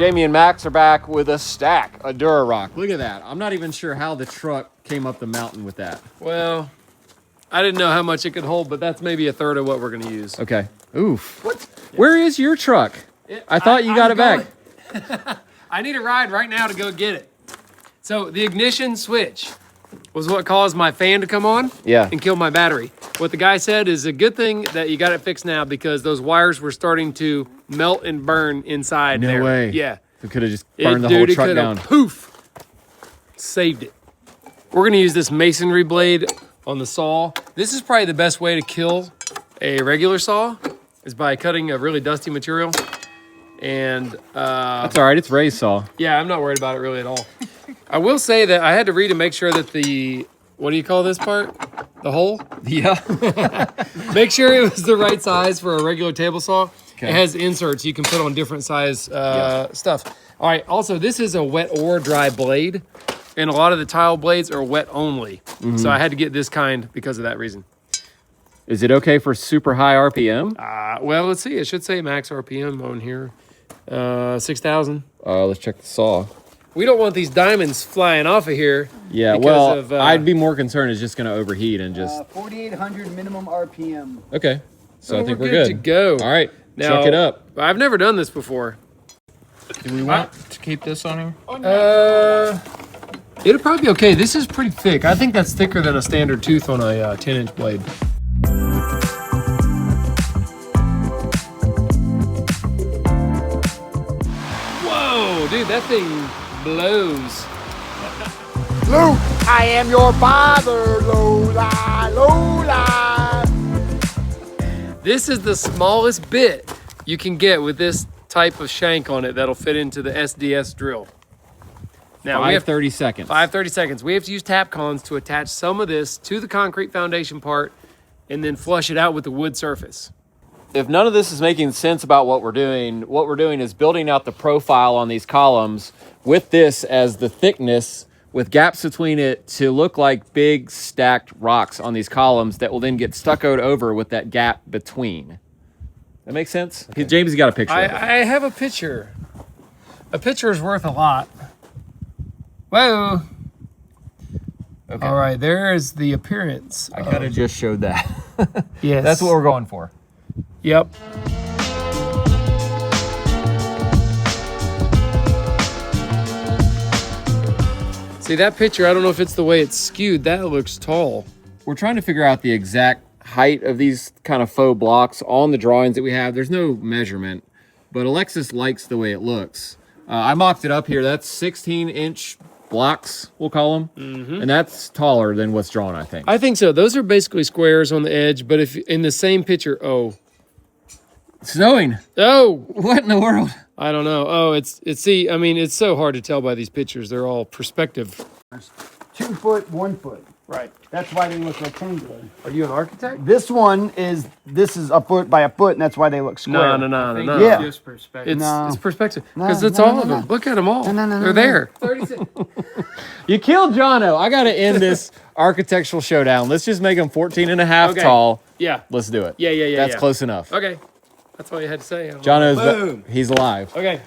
Jamie and Max are back with a stack of Dura-Rock. Look at that. I'm not even sure how the truck came up the mountain with that. Well, I didn't know how much it could hold, but that's maybe a third of what we're going to use. Okay. Oof. What? Where is your truck? I thought you got it back. I need a ride right now to go get it. So the ignition switch was what caused my fan to come on and kill my battery. What the guy said is a good thing that you got it fixed now because those wires were starting to melt and burn inside there. No way. Yeah. It could have just burned the whole truck down. Poof. Saved it. We're going to use this masonry blade on the saw. This is probably the best way to kill a regular saw is by cutting a really dusty material. And that's all right. It's Ray's saw. Yeah, I'm not worried about it really at all. I will say that I had to read to make sure that the, what do you call this part? The hole? Yeah. Make sure it was the right size for a regular table saw. Okay. It has inserts you can put on different size stuff. All right. Also, this is a wet or dry blade, and a lot of the tile blades are wet only. Mm-hmm. So I had to get this kind because of that reason. Is it okay for super high RPM? Well, let's see. It should say max RPM on here. 6,000. Let's check the saw. We don't want these diamonds flying off of here. Yeah, well, I'd be more concerned it's just going to overheat and just... 4,800 minimum RPM. Okay, so I think we're good to go. All right, now, chuck it up. I've never done this before. Do we want to keep this on here? It'll probably be okay. This is pretty thick. I think that's thicker than a standard tooth on a 10-inch blade. Whoa, dude, that thing blows. Luke, I am your father, Lola, Lola. This is the smallest bit you can get with this type of shank on it that'll fit into the SDS drill. Now we have 30 seconds. 30 seconds. We have to use tap cons to attach some of this to the concrete foundation part and then flush it out with the wood surface. If none of this is making sense about what we're doing is building out the profile on these columns with this as the thickness with gaps between it to look like big stacked rocks on these columns that will then get stuccoed over with that gap between. That makes sense? Okay. Jamie's got a picture. I have a picture. A picture is worth a lot. Whoa. Okay. All right, there's the appearance. I kind of just showed that. Yes. That's what we're going for. Yep. See, that picture, I don't know if it's the way it's skewed. That looks tall. We're trying to figure out the exact height of these kind of faux blocks on the drawings that we have. There's no measurement, but Alexis likes the way it looks. I mocked it up here. That's 16-inch blocks, we'll call them. Mm-hmm. And that's taller than what's drawn, I think. I think so. Those are basically squares on the edge, but if in the same picture, It's snowing. Oh, what in the world? I don't know. Oh, see, I mean, it's so hard to tell by these pictures. They're all perspective. 2 foot, 1 foot. Right. That's why they look rectangular. Are you an architect? This is a foot by a foot, and that's why they look square. No. Yeah. It's perspective. It's perspective. No, Because it's no, all no, of no. them. Look at them all. No. They're there. 36. You killed Jono. I got to end this architectural showdown. Let's just make them 14 and a half tall. Yeah. Let's do it. Yeah. That's close enough. Okay. That's all you had to say. Jono's, he's alive. Okay.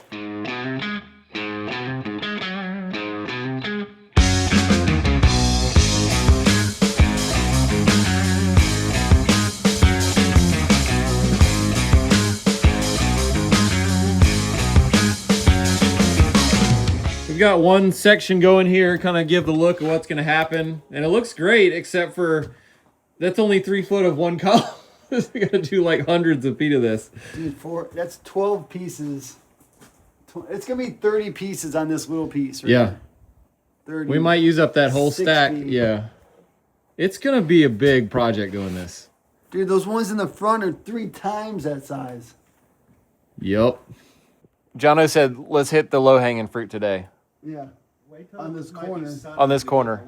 We've got one section going here, kind of give the look of what's going to happen. And it looks great, except for that's only 3 foot of one column. We got to do like hundreds of feet of this. Dude, that's 12 pieces. It's going to be 30 pieces on this little piece. Right? Yeah. 30. We might use up that whole 60. stack. Yeah. It's going to be a big project doing this. Dude, those ones in the front are 3 times that size. Yep. Jono said, let's hit the low-hanging fruit today. Yeah. On this corner. On this corner.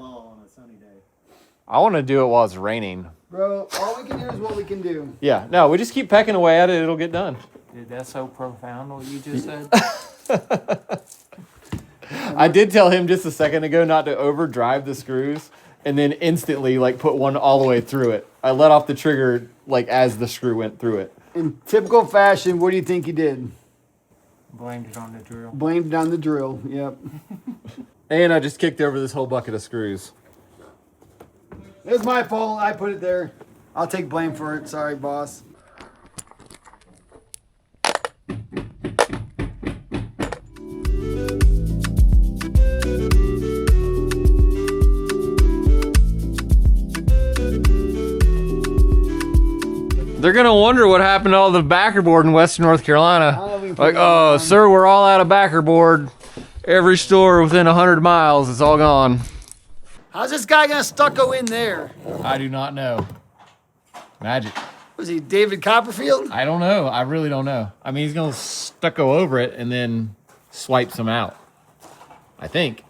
I want to do it while it's raining. Bro, all we can do is what we can do. Yeah. No, we just keep pecking away at it. It'll get done. Dude, that's so profound what you just said. I did tell him just a second ago not to overdrive the screws and then instantly like put one all the way through it. I let off the trigger like as the screw went through it. In typical fashion, what do you think he did? Blamed it on the drill. Blamed it on the drill, yep. And I just kicked over this whole bucket of screws. It was my fault. I put it there. I'll take blame for it. Sorry, boss. They're gonna wonder what happened to all the backer board in Western North Carolina. Like, oh, sir, we're all out of backer board. Every store within 100 miles, it's all gone. How's this guy gonna stucco in there? I do not know. Magic. Was he David Copperfield? I don't know. I really don't know. I mean, he's gonna stucco over it and then swipe some out. I think.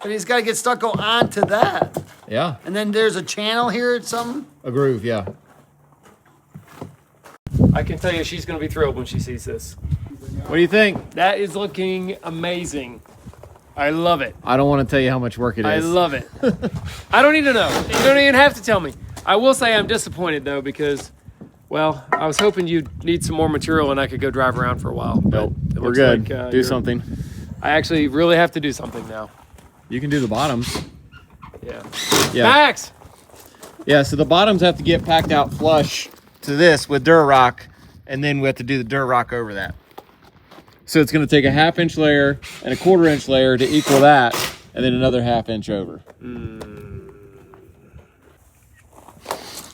But he's got to get stucco onto that. Yeah. And then there's a channel here or something? A groove, yeah. I can tell you she's going to be thrilled when she sees this. What do you think? That is looking amazing. I love it. I don't want to tell you how much work it is. I love it. I don't need to know. You don't even have to tell me. I will say I'm disappointed, though, because, well, I was hoping you'd need some more material and I could go drive around for a while. Nope. We're good. Like, do something. I actually really have to do something now. You can do the bottoms. Yeah. Yeah. Max! Yeah, so the bottoms have to get packed out flush to this with Durarock, and then we have to do the Durarock over that. So it's going to take a 1/2 inch layer and a 1/4 inch layer to equal that, and then another 1/2 inch over.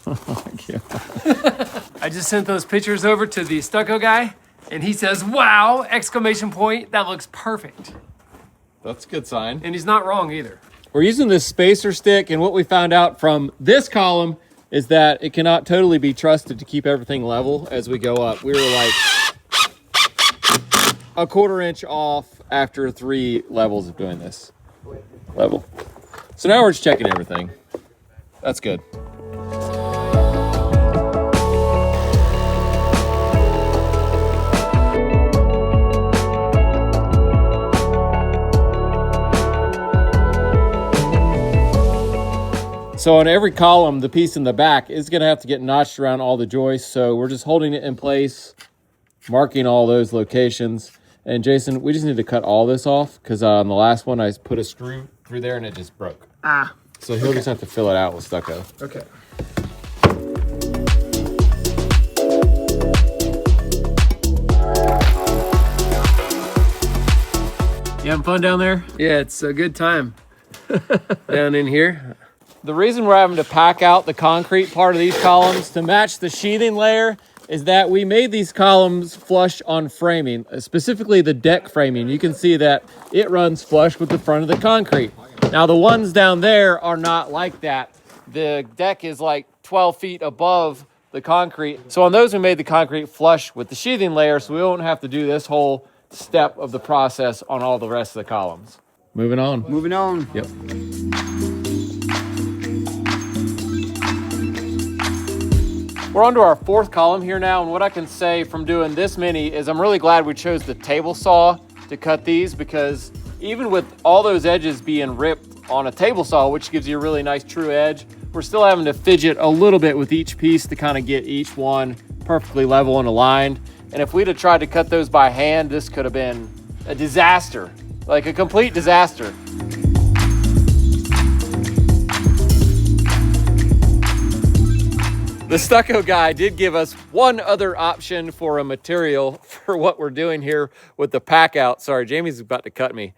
Oh my God. I just sent those pictures over to the stucco guy, and he says, wow, exclamation point, that looks perfect. That's a good sign. And he's not wrong either. We're using this spacer stick, and what we found out from this column is that it cannot totally be trusted to keep everything level as we go up. We were like a 1/4 inch off after 3 levels of doing this. Level. So now we're just checking everything. That's good. So on every column, the piece in the back is going to have to get notched around all the joists. So we're just holding it in place, marking all those locations. And Jason, we just need to cut all this off because on the last one, I put a screw through there and it just broke. So he'll just have to fill it out with stucco. Okay. You having fun down there? Yeah, it's a good time down in here. The reason we're having to pack out the concrete part of these columns to match the sheathing layer is that we made these columns flush on framing, specifically the deck framing. You can see that it runs flush with the front of the concrete. Now the ones down there are not like that. The deck is like 12 feet above the concrete. So on those, we made the concrete flush with the sheathing layer so we won't have to do this whole step of the process on all the rest of the columns. Moving on. Moving on. Yep. We're on to our 4th column here now, and what I can say from doing this many is I'm really glad we chose the table saw to cut these, because even with all those edges being ripped on a table saw, which gives you a really nice true edge, we're still having to fidget a little bit with each piece to kind of get each one perfectly level and aligned. And if we'd have tried to cut those by hand, this could have been a disaster, like a complete disaster. The stucco guy did give us one other option for a material for what we're doing here with the pack out. Sorry, Jamie's about to cut me.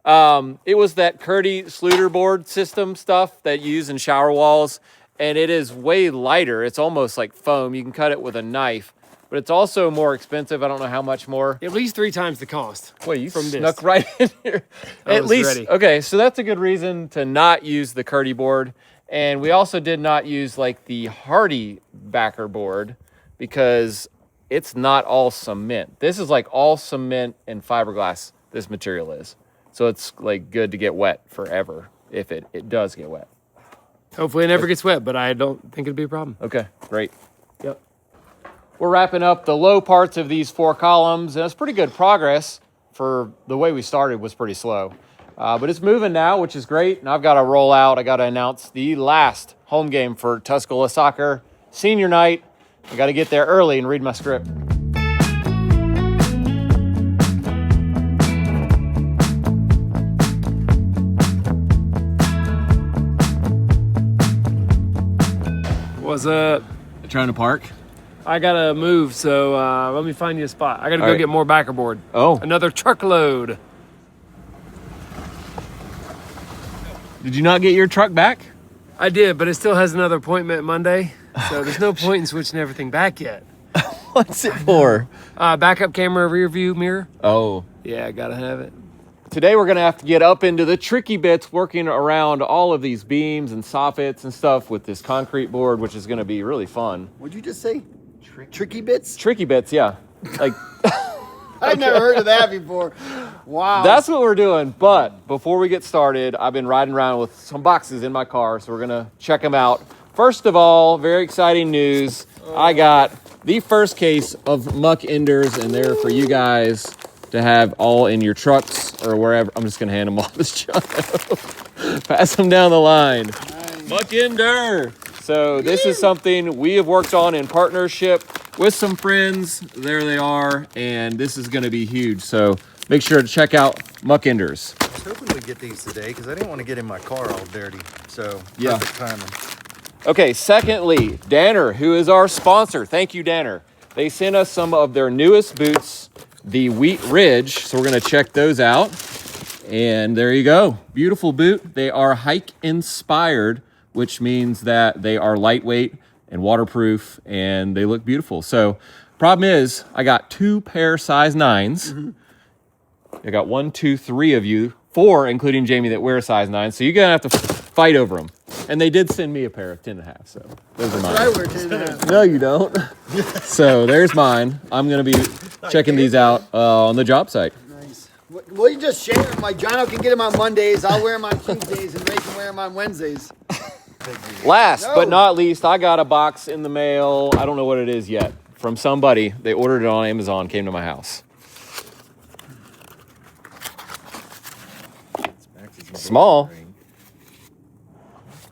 It was that Curdy Sluter board system stuff that you use in shower walls, and it is way lighter. It's almost like foam. You can cut it with a knife, but it's also more expensive. I don't know how much more. At least 3 times the cost. Wait, you from snuck this. right in here. At was least, ready. Okay, so that's a good reason to not use the Curdy board. And we also did not use like the Hardy backer board because it's not all cement. This is like all cement and fiberglass, this material is. So it's like good to get wet forever if it does get wet. Hopefully it never gets wet, but I don't think it'd be a problem. Okay, great. Yep. We're wrapping up the low parts of these 4 columns, and it's pretty good progress for the way we started was pretty slow. But it's moving now, which is great. And I've got to roll out. I got to announce the last home game for Tuscola Soccer, senior night. I got to get there early and read my script. What's up? Trying to park? I gotta move, so let me find you a spot. I gotta go get more backer board. Oh. Another truckload. Did you not get your truck back? I did, but it still has another appointment Monday, so there's no point in switching everything back yet. What's it for? Backup camera, rear view mirror. Oh. Yeah, I gotta have it. Today we're gonna have to get up into the tricky bits working around all of these beams and soffits and stuff with this concrete board, which is gonna be really fun. What'd you just say? Tricky bits? Tricky bits, yeah. Like I've never heard of that before. Wow. That's what we're doing. But before we get started, I've been riding around with some boxes in my car, so we're gonna check them out. First of all, very exciting news. I got the first case of MUCKENDERS, and they're for you guys to have all in your trucks or wherever. I'm just gonna hand them all to John. Pass them down the line. Nice. MUCKENDER. So this is something we have worked on in partnership with some friends. There they are, and this is gonna be huge. So make sure to check out MUCKENDERS. I was hoping we'd get these today because I didn't want to get in my car all dirty. So yeah. Perfect timing. Okay, secondly, Danner, who is our sponsor. Thank you, Danner. They sent us some of their newest boots, the Wheat Ridge. So we're gonna check those out. And there you go, beautiful boot. They are hike inspired, which means that they are lightweight and waterproof, and they look beautiful. So problem is, I got 2 pair size 9s. Mm-hmm. I got 1, 2, 3 of you, 4, including Jamie, that wear size 9. So you're gonna have to fight over them. And they did send me a pair of 10.5, so those are mine. I wear 10.5. No, you don't. So there's mine. I'm gonna be checking these out on the job site. Nice. Well, you just share them. Like John can get them on Mondays. I'll wear them on Tuesdays, and Ray can wear them on Wednesdays. Last but not least, I got a box in the mail. I don't know what it is yet. From somebody. They ordered it on Amazon, came to my house. Small.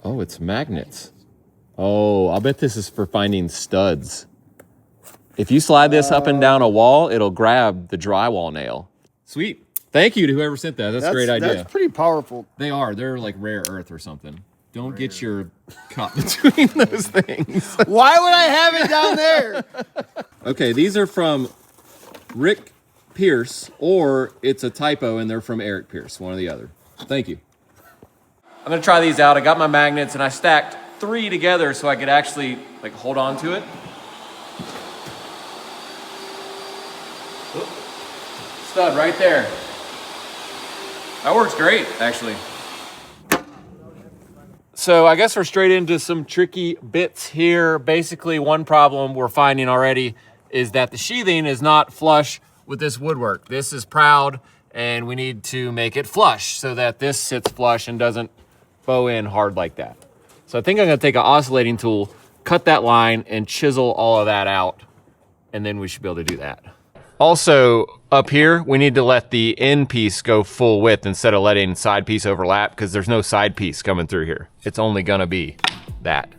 Oh, it's magnets. Oh, I'll bet this is for finding studs. If you slide this up and down a wall, it'll grab the drywall nail. Sweet. Thank you to whoever sent that. That's a great idea. That's pretty powerful. They are. They're like rare earth or something. Don't get your cup between those things. Why would I have it down there? Okay, these are from Rick Pierce, or it's a typo and they're from Eric Pierce, one or the other. Thank you. I'm gonna try these out. I got my magnets and I stacked 3 together so I could actually like hold on to it. Oop. Stud right there. That works great, actually. So I guess we're straight into some tricky bits here. Basically, one problem we're finding already is that the sheathing is not flush with this woodwork. This is proud, and we need to make it flush so that this sits flush and doesn't bow in hard like that. So I think I'm gonna take an oscillating tool, cut that line, and chisel all of that out, and then we should be able to do that. Also, up here, we need to let the end piece go full width instead of letting side piece overlap, because there's no side piece coming through here. It's only gonna be that.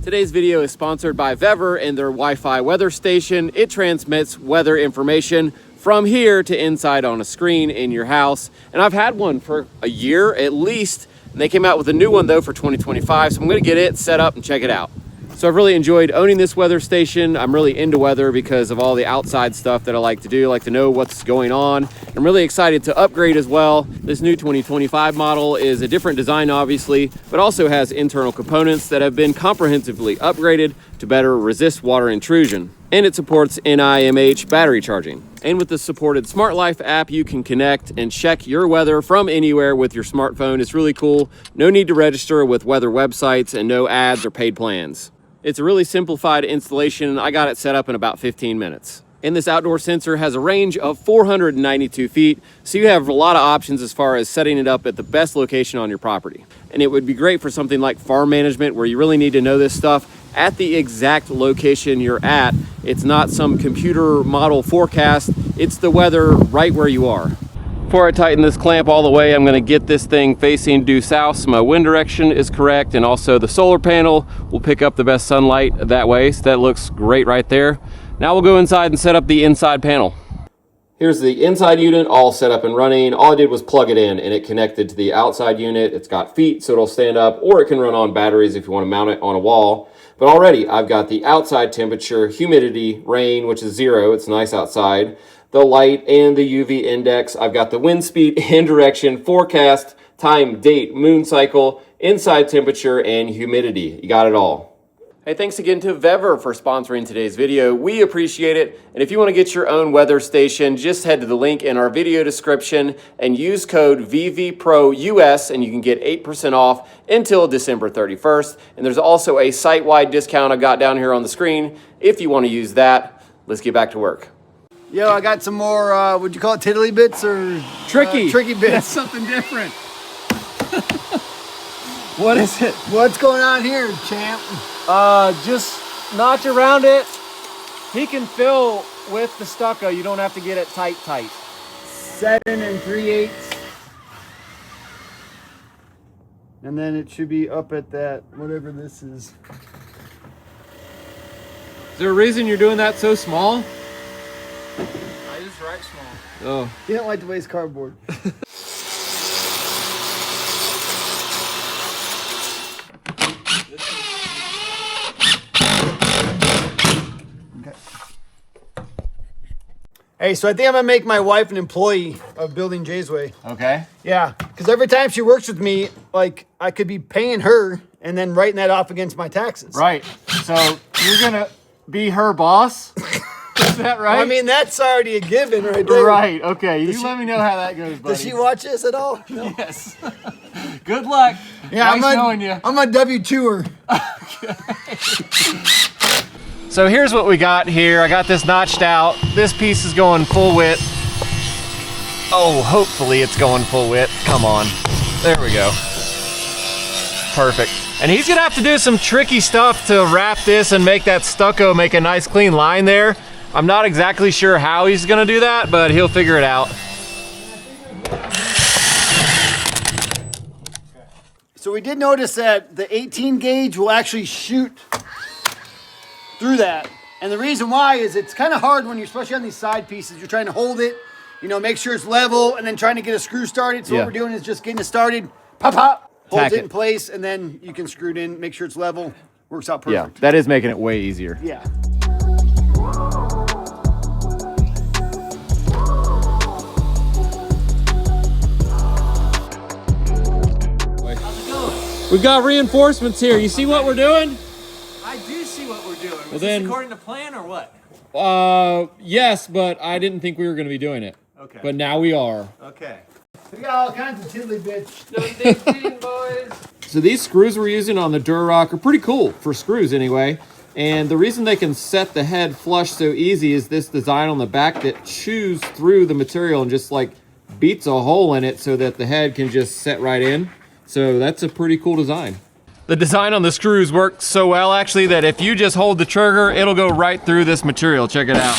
Today's video is sponsored by Vever and their Wi-Fi weather station. It transmits weather information from here to inside on a screen in your house. And I've had one for a year at least. And they came out with a new one though for 2025. So I'm gonna get it set up and check it out. So I've really enjoyed owning this weather station. I'm really into weather because of all the outside stuff that I like to do. I like to know what's going on. I'm really excited to upgrade as well. This new 2025 model is a different design, obviously, but also has internal components that have been comprehensively upgraded to better resist water intrusion. And it supports NIMH battery charging. And with the supported Smart Life app, you can connect and check your weather from anywhere with your smartphone. It's really cool. No need to register with weather websites and no ads or paid plans. It's a really simplified installation. I got it set up in about 15 minutes. And this outdoor sensor has a range of 492 feet, so you have a lot of options as far as setting it up at the best location on your property. And it would be great for something like farm management where you really need to know this stuff at the exact location you're at. It's not some computer model forecast, it's the weather right where you are. before I tighten this clamp all the way, I'm gonna get this thing facing due south so my wind direction is correct, and also the solar panel will pick up the best sunlight that way. So that looks great right there. Now we'll go inside and set up the inside panel. Here's the inside unit all set up and running. All I did was plug it in and it connected to the outside unit. It's got feet so it'll stand up, or it can run on batteries if you want to mount it on a wall. But already I've got the outside temperature, humidity, rain, which is 0. It's nice outside. The light and the UV index. I've got the wind speed and direction, forecast, time, date, moon cycle, inside temperature, and humidity. You got it all. Hey, thanks again to Vever for sponsoring today's video. We appreciate it. And if you want to get your own weather station, just head to the link in our video description and use code VVPROUS and you can get 8% off until December 31st. And there's also a site-wide discount I got down here on the screen if you want to use that. Let's get back to work. Yo, I got some more, would you call it tiddly bits or? Tricky. Tricky bits. That's something different. What is it? What's going on here, champ? Just notch around it. He can fill with the stucco. You don't have to get it tight. 7 3/8. And then it should be up at that, whatever this is. Is there a reason you're doing that so small? I just rack small. Oh. He don't like to waste cardboard. Hey, so I think I'm gonna make my wife an employee of Building Jay's Way. Okay. Yeah, because every time she works with me, like, I could be paying her and then writing that off against my taxes. Right. So you're gonna be her boss? Is that right? I mean, that's already a given right there. Right. Okay. You let me know how that goes, buddy. Does she watch this at all? No. Yes. Good luck. Yeah, nice knowing you. I'm a W-2er. So here's what we got here. I got this notched out. This piece is going full width. Oh, hopefully it's going full width. Come on. There we go. Perfect. And he's gonna have to do some tricky stuff to wrap this and make that stucco make a nice clean line there. I'm not exactly sure how he's gonna do that, but he'll figure it out. So we did notice that the 18 gauge will actually shoot through that. And the reason why is it's kind of hard when you're, especially on these side pieces, you're trying to hold it, you know, make sure it's level, and then trying to get a screw started. So what we're doing is just getting it started, pop, holds it in place, and then you can screw it in, make sure it's level, works out perfect. Yeah, that is making it way easier. Yeah. We've got reinforcements here. You see what we're doing? I do see what we're doing. Well, then, according to plan or what? yes, but I didn't think we were going to be doing it. Okay. But now we are. Okay. We got all kinds of tiddly bits. Don't dig in, boys. So these screws we're using on the Durock are pretty cool, for screws anyway. And the reason they can set the head flush so easy is this design on the back that chews through the material and just like beats a hole in it so that the head can just set right in. So that's a pretty cool design. The design on the screws works so well actually that if you just hold the trigger, it'll go right through this material. Check it out.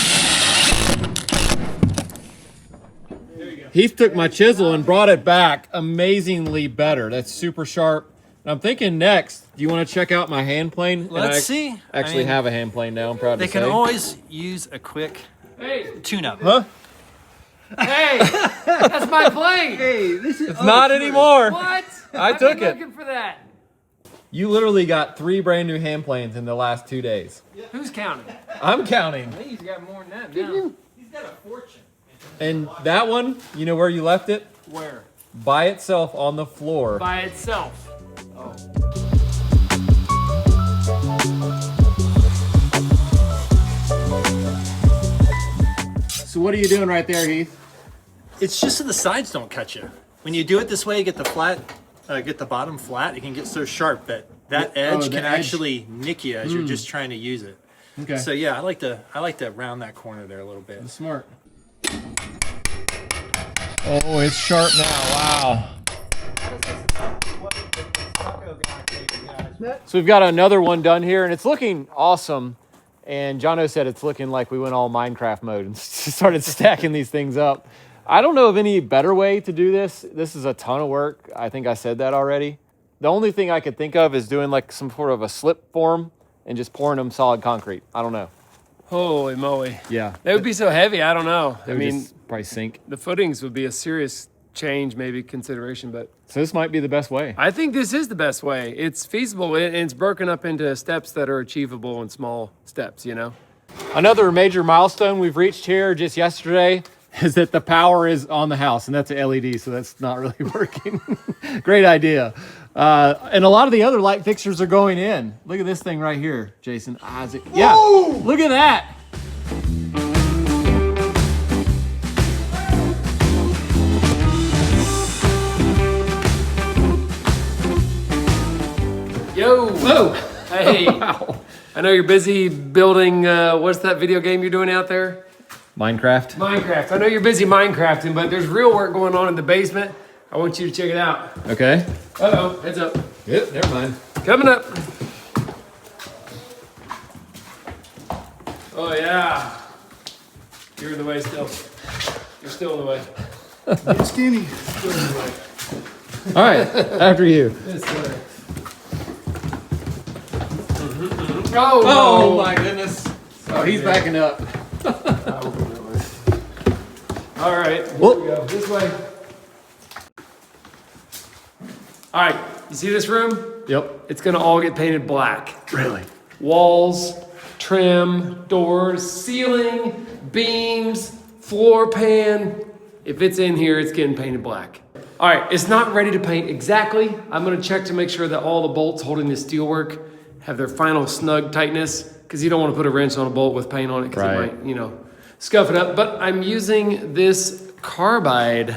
Heath took my chisel and brought it back amazingly better. That's super sharp. And I'm thinking next, do you want to check out my hand plane? Let's see. Actually have a hand plane now, I'm proud to say. They can always use a quick tune-up. Huh? Hey, that's my plane. Hey, this is... It's not anymore. What? I I've took been it. looking for that. You literally got 3 brand new hand planes in the last 2 days. Who's counting? I'm counting. He's got more than that now. He's got a fortune. And that one, you know where you left it? Where? By itself on the floor. By itself. Oh. So what are you doing right there, Heath? It's just so the sides don't cut you. When you do it this way, you get the flat, get the bottom flat. It can get so sharp that edge can actually nick you as you're just trying to use it. Okay. So yeah, I like to round that corner there a little bit. Smart. Oh, it's sharp now. Wow. So we've got another one done here, and it's looking awesome. And Jono said it's looking like we went all Minecraft mode and started stacking these things up. I don't know of any better way to do this. This is a ton of work. I think I said that already. The only thing I could think of is doing like some sort of a slip form and just pouring them solid concrete. I don't know. Holy moly. Yeah. They would be so heavy. I don't know. They would probably sink. The footings would be a serious change, maybe consideration, but. So this might be the best way. I think this is the best way. It's feasible and it's broken up into steps that are achievable in small steps, you know? Another major milestone we've reached here just yesterday is that the power is on the house, and that's an LED, so that's not really working. Great idea. And a lot of the other light fixtures are going in. Look at this thing right here, Jason. Isaac. Yeah, look at that. Yo. Whoa. Hey. Wow. I know you're busy building, what's that video game you're doing out there? Minecraft. Minecraft. I know you're busy Minecrafting, but there's real work going on in the basement. I want you to check it out. Okay. Uh-oh, heads up. Yep, never mind. Coming up. Oh, yeah. You're in the way still. You're still in the way. Get skinny. Still in the way. All right, after you. This way. Oh, Oh my goodness. Oh, he's backing up. All right, here Whoop. we go. This way. All right, you see this room? Yep. It's gonna all get painted black. Really? Walls, trim, doors, ceiling, beams, floor pan. If it's in here, it's getting painted black. All right, it's not ready to paint exactly. I'm gonna check to make sure that all the bolts holding the steelwork have their final snug tightness, because you don't want to put a wrench on a bolt with paint on it, because Right. it might, scuff it up. But I'm using this carbide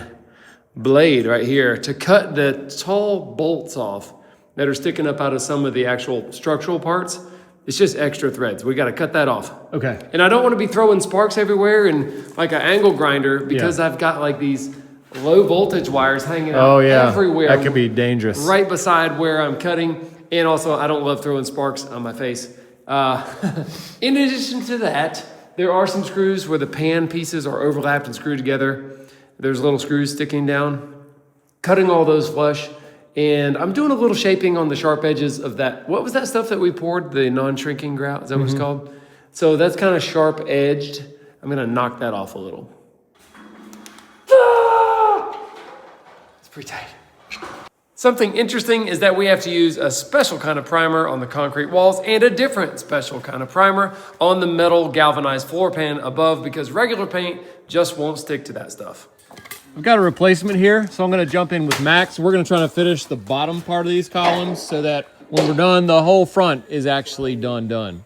blade right here to cut the tall bolts off that are sticking up out of some of the actual structural parts. It's just extra threads. We got to cut that off. Okay. And I don't want to be throwing sparks everywhere and like an angle grinder, because Yeah. I've got like these low voltage wires hanging out Oh yeah. everywhere. That could be dangerous. Right beside where I'm cutting. And also, I don't love throwing sparks on my face. In addition to that, there are some screws where the pan pieces are overlapped and screwed together. There's little screws sticking down. Cutting all those flush. And I'm doing a little shaping on the sharp edges of that. What was that stuff that we poured? The non-shrinking grout? Is that what it's called? So that's kind of sharp edged. I'm going to knock that off a little. It's pretty tight. Something interesting is that we have to use a special kind of primer on the concrete walls and a different special kind of primer on the metal galvanized floor pan above, because regular paint just won't stick to that stuff. I've got a replacement here, so I'm going to jump in with Max. We're going to try to finish the bottom part of these columns so that when we're done, the whole front is actually done.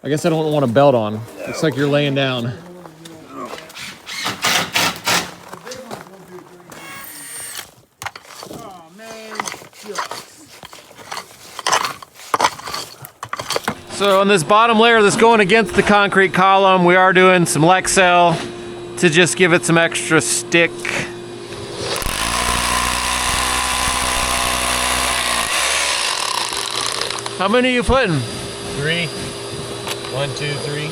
I guess I don't want a belt on. Looks like you're laying down. So on this bottom layer that's going against the concrete column, we are doing some Lexel to just give it some extra stick. How many are you putting? 3. 1, 2, 3.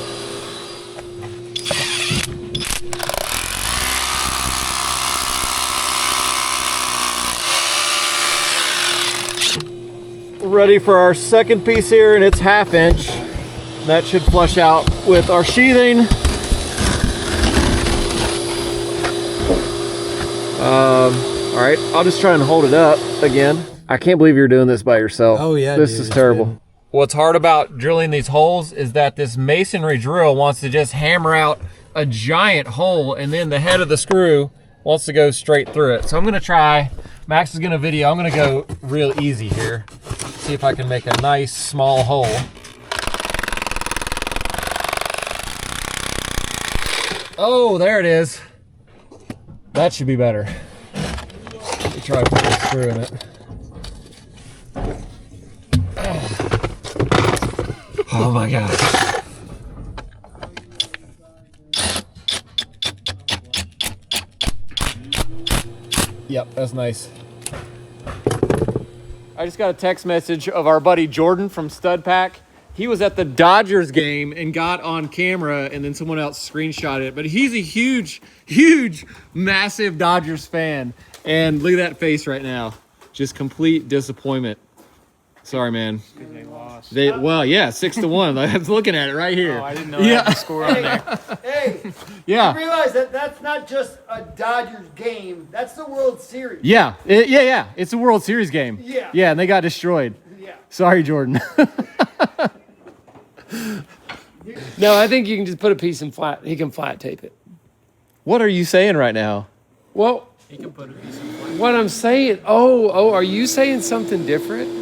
Ready for our second piece here, and it's 1/2 inch. That should flush out with our sheathing. All right, I'll just try and hold it up again. I can't believe you're doing this by yourself. Oh, yeah, this dude, is it's terrible. good. What's hard about drilling these holes is that this masonry drill wants to just hammer out a giant hole, and then the head of the screw wants to go straight through it. So I'm gonna try, Max is gonna video, I'm gonna go real easy here. See if I can make a nice small hole. Oh, there it is. That should be better. Let me try to put this screw in it. Oh my gosh. Yep, that's nice. I just got a text message of our buddy Jordan from Stud Pack. he was at the Dodgers game and got on camera, and then someone else screenshot it. But he's a huge, massive Dodgers fan. And look at that face right now. Just complete disappointment. Sorry, man. They lost. Well, yeah, 6-1. I was looking at it right here. Oh, I didn't know I had the score on there. Hey, Yeah. you realize that that's not just a Dodgers game. That's the World Series. Yeah. Yeah. It's a World Series game. Yeah. Yeah, and they got destroyed. Yeah. Sorry, Jordan. No, I think you can just put a piece in flat. He can flat tape it. What are you saying right now? Well, He can put a piece of flat. what I'm saying, are you saying something different?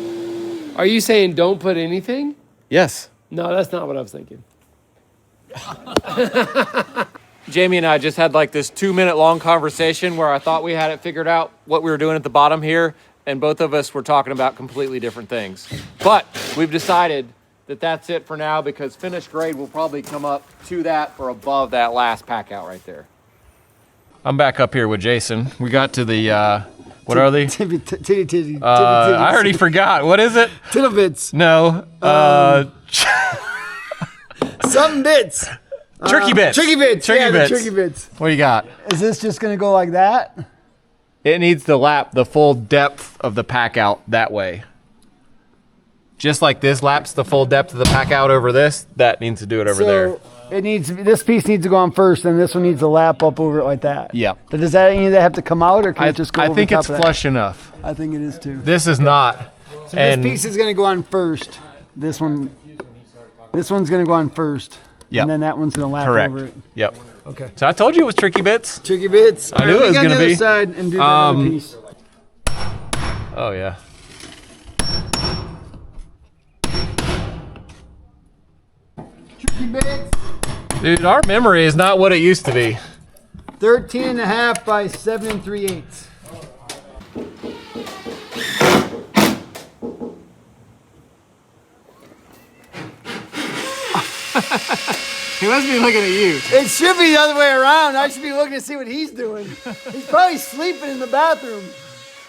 Are you saying don't put anything? Yes. No, that's not what I was thinking. Jamie and I just had like this 2-minute long conversation where I thought we had it figured out what we were doing at the bottom here, and both of us were talking about completely different things. But we've decided that that's it for now because finished grade will probably come up to that or above that last pack out right there. I'm back up here with Jason. We got to the, what are they? Titty. I already forgot. What is it? Tittle bits. No. Some bits. Turkey bits. Turkey bits. Turkey Yeah, bits. the turkey bits. What do you got? Is this just going to go like that? It needs to lap the full depth of the pack out that way. Just like this laps the full depth of the pack out over this, that needs to do it over there. It needs this piece needs to go on first, and this one needs to lap up over it like that. Yeah. But does that any of that have to come out, or can it just go I over think top it's of that? flush enough. I think it is too. This is not. So and this piece is going to go on first. This one's going to go on first. Yep. And then that one's going to lap correct. over it. Yep. Okay. So I told you it was tricky bits. Turkey bits. I knew it was going gonna to be. side and do the other piece. Oh yeah. Turkey bits. Dude, our memory is not what it used to be. 13.5 by 7 3/8. He must be looking at you. It should be the other way around. I should be looking to see what he's doing. He's probably sleeping in the bathroom.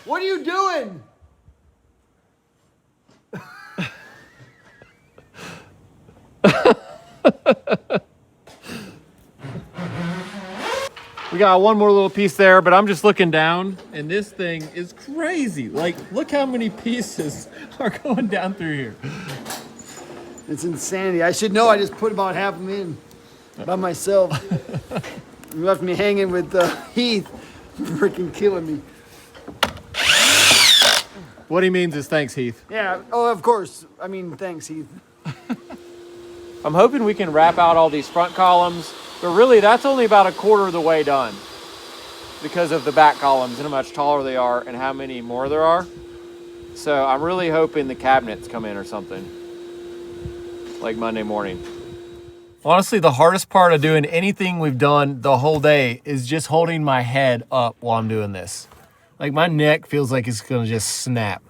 What are you doing? We got one more little piece there, but I'm just looking down, and this thing is crazy. Like, look how many pieces are going down through here. It's insanity. I should know. I just put about half of them in by myself. You left me hanging with Heath, freaking killing me. What he means is thanks, Heath. Yeah. Oh, of course. I mean, thanks, Heath. I'm hoping we can wrap out all these front columns, but really that's only about a quarter of the way done because of the back columns and how much taller they are and how many more there are. So I'm really hoping the cabinets come in or something, like Monday morning. Honestly, the hardest part of doing anything we've done the whole day is just holding my head up while I'm doing this. Like my neck feels like it's gonna just snap.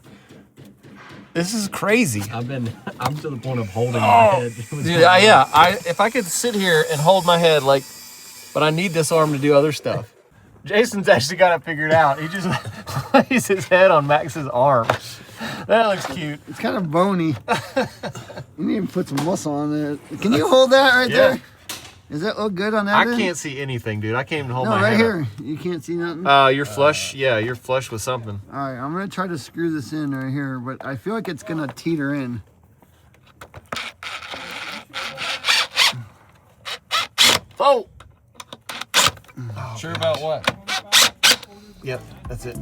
This is crazy. I'm to the point of holding my head. Dude, if I could sit here and hold my head but I need this arm to do other stuff. Jason's actually got it figured out. He just lays his head on Max's arm. That looks cute. It's kind of bony. You need to put some muscle on there. Can you hold that right there? Does that look good on that I end? can't see anything, dude. I can't even hold No, my right head here. You can't see nothing? You're flush. Yeah, you're flush with something. All right, I'm going to try to screw this in right here, but I feel like it's going to teeter in. Oh! Sure about what? Yep, that's it.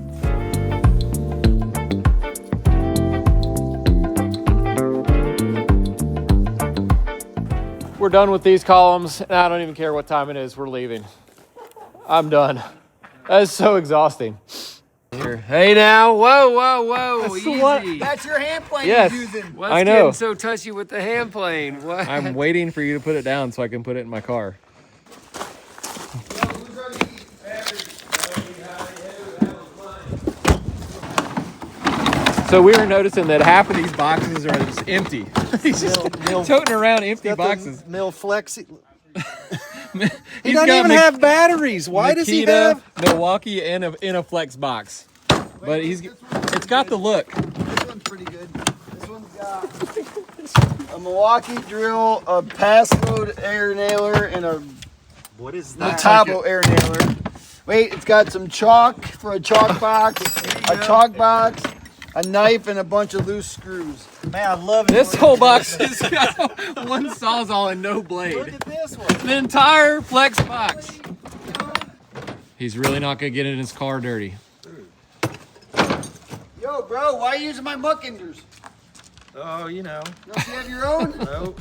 We're done with these columns, and I don't even care what time it is. We're leaving. I'm done. That is so exhausting. Hey now, whoa, easy. What? That's your hand plane Yes. you're using. What's I know. getting so touchy with the hand plane? What? I'm waiting for you to put it down so I can put it in my car. So we were noticing that half of these boxes are just empty. He's just toting around empty boxes. Mil Flexi. He don't even have batteries. Why does he have? Milwaukee and a Flex box? But it's got the look. This one's pretty good. This one's got a Milwaukee drill, a pass load air nailer, and a What is that? Tabo air nailer. Wait, it's got some chalk for a chalk box, a chalk box, a knife, and a bunch of loose screws. Man, I love it. This whole box has got one sawzall and no blade. Look at this one. The entire flex box. He's really not gonna get in his car dirty. Yo, bro, why are you using my muckenders? Oh, you know. Don't you have your own? Nope.